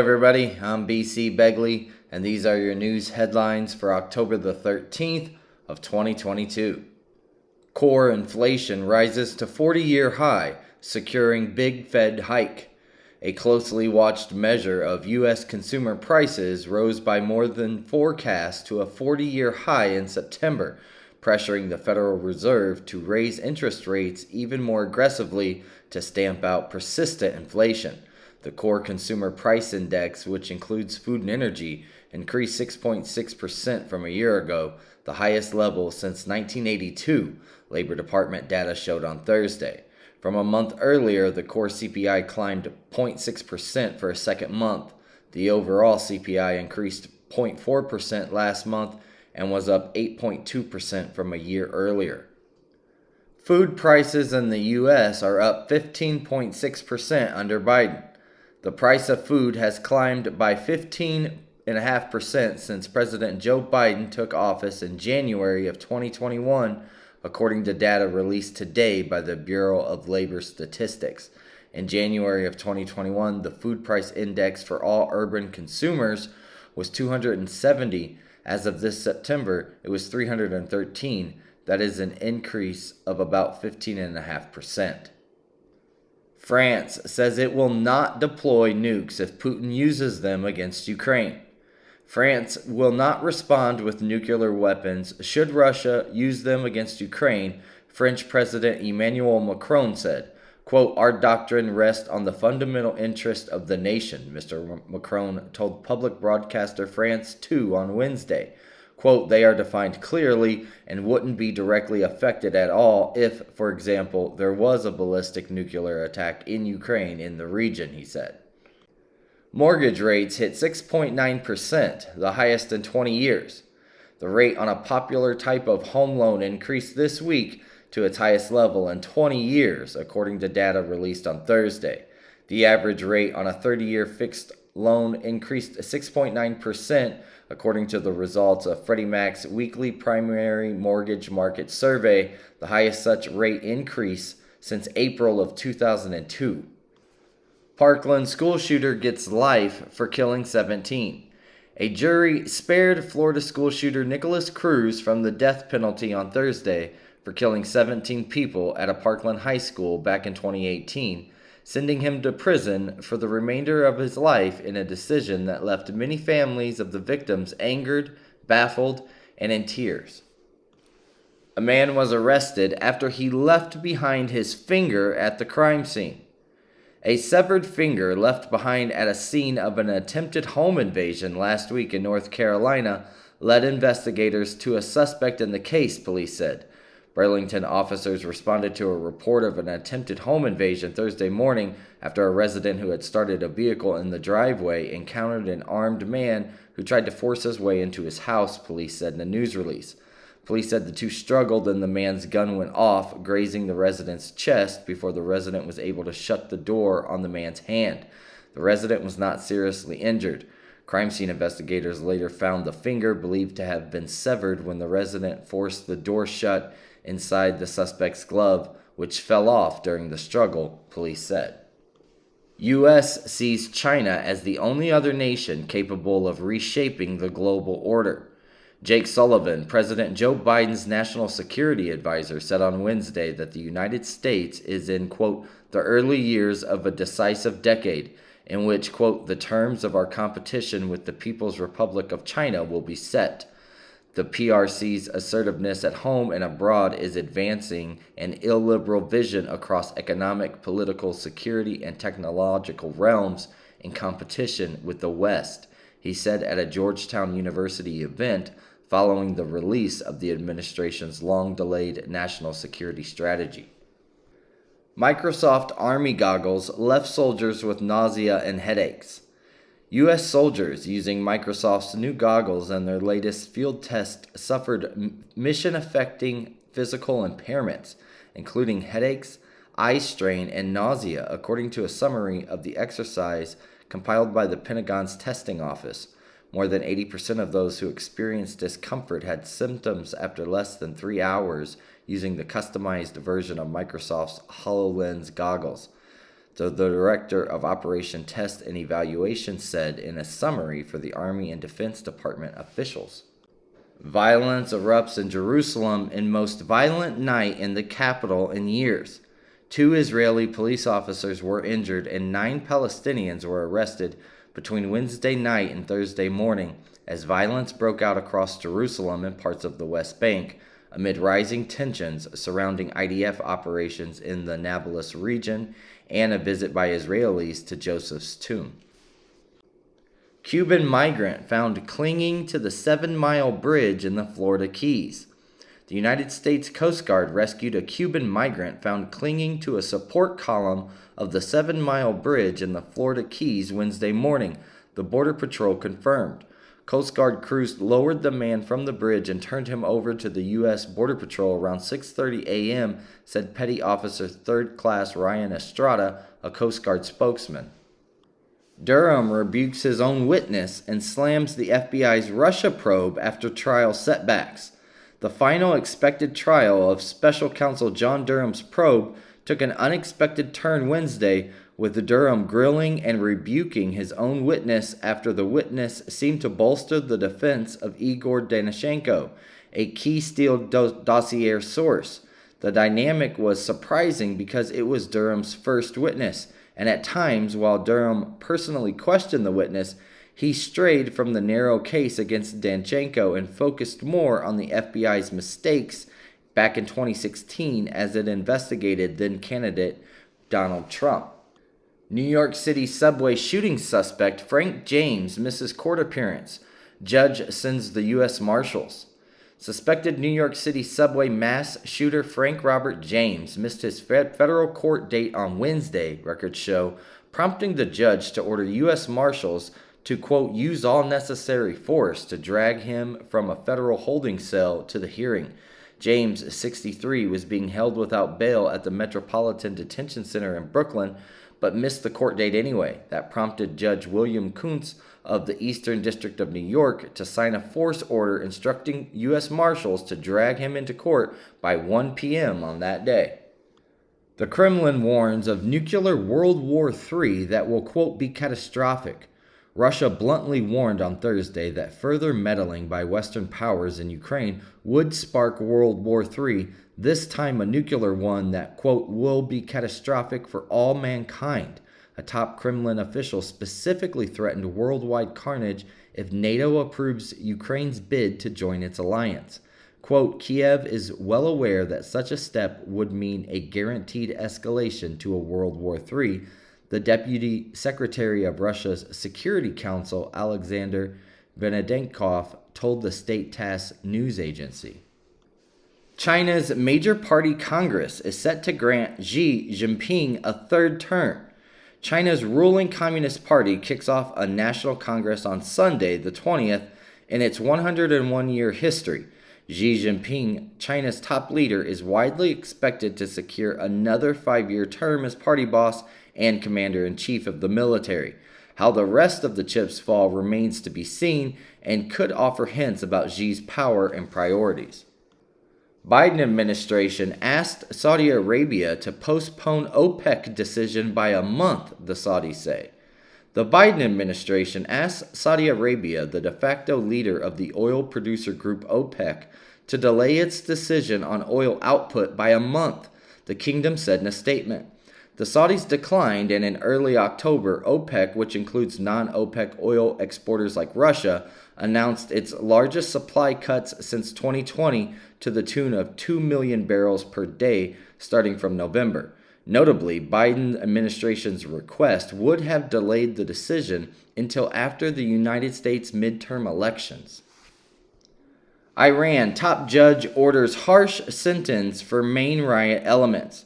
everybody. I'm BC Begley, and these are your news headlines for October the 13th of 2022. Core inflation rises to 40-year high, securing big Fed hike. A closely watched measure of U.S. consumer prices rose by more than forecast to a 40-year high in September, pressuring the Federal Reserve to raise interest rates even more aggressively to stamp out persistent inflation. The core consumer price index, which includes food and energy, increased 6.6% from a year ago, the highest level since 1982, Labor Department data showed on Thursday. From a month earlier, the core CPI climbed 0.6% for a second month. The overall CPI increased 0.4% last month and was up 8.2% from a year earlier. Food prices in the U.S. are up 15.6% under Biden. The price of food has climbed by 15.5% since President Joe Biden took office in January of 2021, according to data released today by the Bureau of Labor Statistics. In January of 2021, the food price index for all urban consumers was 270. As of this September, it was 313. That is an increase of about 15.5%. France says it will not deploy nukes if Putin uses them against Ukraine. France will not respond with nuclear weapons should Russia use them against Ukraine, French President Emmanuel Macron said. Quote, "Our doctrine rests on the fundamental interest of the nation," Mr. Macron told public broadcaster France 2 on Wednesday. Quote, "They are defined clearly and wouldn't be directly affected at all if, for example, there was a ballistic nuclear attack in Ukraine in the region," he said. Mortgage rates hit 6.9%, the highest in 20 years. The rate on a popular type of home loan increased this week to its highest level in 20 years, according to data released on Thursday. The average rate on a 30-year fixed loan increased 6.9%, according to the results of Freddie Mac's weekly primary mortgage market survey, the highest such rate increase since April of 2002. Parkland school shooter gets life for killing 17. A jury spared Florida school shooter Nicholas Cruz from the death penalty on Thursday for killing 17 people at a Parkland high school back in 2018, sending him to prison for the remainder of his life in a decision that left many families of the victims angered, baffled, and in tears. A man was arrested after he left behind his finger at the crime scene. A severed finger left behind at a scene of an attempted home invasion last week in North Carolina led investigators to a suspect in the case, police said. Burlington officers responded to a report of an attempted home invasion Thursday morning after a resident who had started a vehicle in the driveway encountered an armed man who tried to force his way into his house, police said in a news release. Police said the two struggled and the man's gun went off, grazing the resident's chest before the resident was able to shut the door on the man's hand. The resident was not seriously injured. Crime scene investigators later found the finger believed to have been severed when the resident forced the door shut inside the suspect's glove, which fell off during the struggle, police said. U.S. sees China as the only other nation capable of reshaping the global order. Jake Sullivan, President Joe Biden's national security advisor, said on Wednesday that the United States is in, quote, the early years of a decisive decade in which, quote, the terms of our competition with the People's Republic of China will be set. The PRC's assertiveness at home and abroad is advancing an illiberal vision across economic, political, security, and technological realms in competition with the West, he said at a Georgetown University event following the release of the administration's long-delayed national security strategy. Microsoft Army goggles left soldiers with nausea and headaches. U.S. soldiers using Microsoft's new goggles in their latest field test suffered mission-affecting physical impairments, including headaches, eye strain, and nausea, according to a summary of the exercise compiled by the Pentagon's testing office. More than 80% of those who experienced discomfort had symptoms after less than 3 hours using the customized version of Microsoft's HoloLens goggles. the director of Operation Test and Evaluation said in a summary for the Army and Defense Department officials. Violence erupts in Jerusalem in most violent night in the capital in years. 2 Israeli police officers were injured and 9 Palestinians were arrested between Wednesday night and Thursday morning as violence broke out across Jerusalem and parts of the West Bank amid rising tensions surrounding IDF operations in the Nablus region and a visit by Israelis to Joseph's tomb. Cuban migrant found clinging to the 7-mile bridge in the Florida Keys. The United States Coast Guard rescued a Cuban migrant found clinging to a support column of the 7-mile bridge in the Florida Keys Wednesday morning, the Border Patrol confirmed. Coast Guard crews lowered the man from the bridge and turned him over to the U.S. Border Patrol around 6:30 a.m., said Petty Officer 3rd Class Ryan Estrada, a Coast Guard spokesman. Durham rebukes his own witness and slams the FBI's Russia probe after trial setbacks. The final expected trial of Special Counsel John Durham's probe took an unexpected turn Wednesday, with Durham grilling and rebuking his own witness after the witness seemed to bolster the defense of Igor Danishenko, a key Steele dossier source. The dynamic was surprising because it was Durham's first witness, and at times, while Durham personally questioned the witness, he strayed from the narrow case against Danchenko and focused more on the FBI's mistakes back in 2016 as it investigated then-candidate Donald Trump. New York City subway shooting suspect Frank James misses court appearance. Judge sends the U.S. Marshals. Suspected New York City subway mass shooter Frank Robert James missed his federal court date on Wednesday, records show, prompting the judge to order U.S. Marshals to, quote, use all necessary force to drag him from a federal holding cell to the hearing. James, 63, was being held without bail at the Metropolitan Detention Center in Brooklyn, but missed the court date anyway. That prompted Judge William Kuntz of the Eastern District of New York to sign a force order instructing U.S. Marshals to drag him into court by 1 p.m. on that day. The Kremlin warns of nuclear World War III that will, quote, be catastrophic. Russia bluntly warned on Thursday that further meddling by Western powers in Ukraine would spark World War III, this time a nuclear one that, quote, will be catastrophic for all mankind. A top Kremlin official specifically threatened worldwide carnage if NATO approves Ukraine's bid to join its alliance. Quote, Kiev is well aware that such a step would mean a guaranteed escalation to a World War III, the Deputy Secretary of Russia's Security Council, Alexander Venedenkov, told the state TASS news agency. China's major party Congress is set to grant Xi Jinping a 3rd term. China's ruling Communist Party kicks off a national congress on Sunday, the 20th, in its 101-year history. Xi Jinping, China's top leader, is widely expected to secure another 5-year term as party boss and commander-in-chief of the military. How the rest of the chips fall remains to be seen and could offer hints about Xi's power and priorities. Biden administration asked Saudi Arabia to postpone OPEC decision by a month, the Saudis say. The Biden administration asked Saudi Arabia, the de facto leader of the oil producer group OPEC, to delay its decision on oil output by a month, the kingdom said in a statement. The Saudis declined, and in early October, OPEC, which includes non-OPEC oil exporters like Russia, announced its largest supply cuts since 2020 to the tune of 2 million barrels per day starting from November. Notably, Biden administration's request would have delayed the decision until after the United States midterm elections. Iran top judge orders harsh sentence for main riot elements.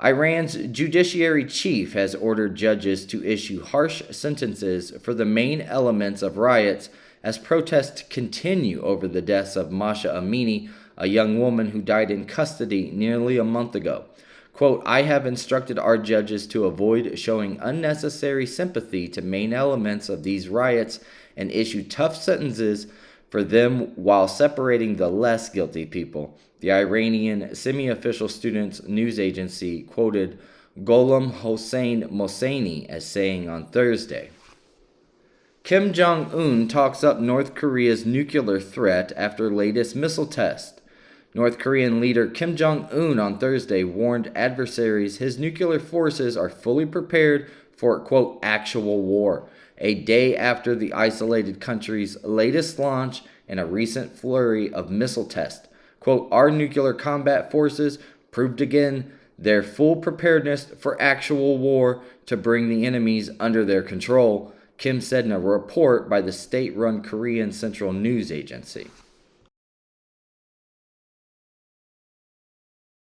Iran's judiciary chief has ordered judges to issue harsh sentences for the main elements of riots as protests continue over the deaths of Masha Amini, a young woman who died in custody nearly a month ago. Quote, I have instructed our judges to avoid showing unnecessary sympathy to main elements of these riots and issue tough sentences for them while separating the less guilty people. The Iranian semi-official students news agency quoted Gholam Hossein Mohseni as saying on Thursday. Kim Jong-un talks up North Korea's nuclear threat after latest missile test. North Korean leader Kim Jong-un on Thursday warned adversaries his nuclear forces are fully prepared for, quote, actual war, a day after the isolated country's latest launch and a recent flurry of missile tests. Quote, our nuclear combat forces proved again their full preparedness for actual war to bring the enemies under their control, Kim said in a report by the state-run Korean Central News Agency.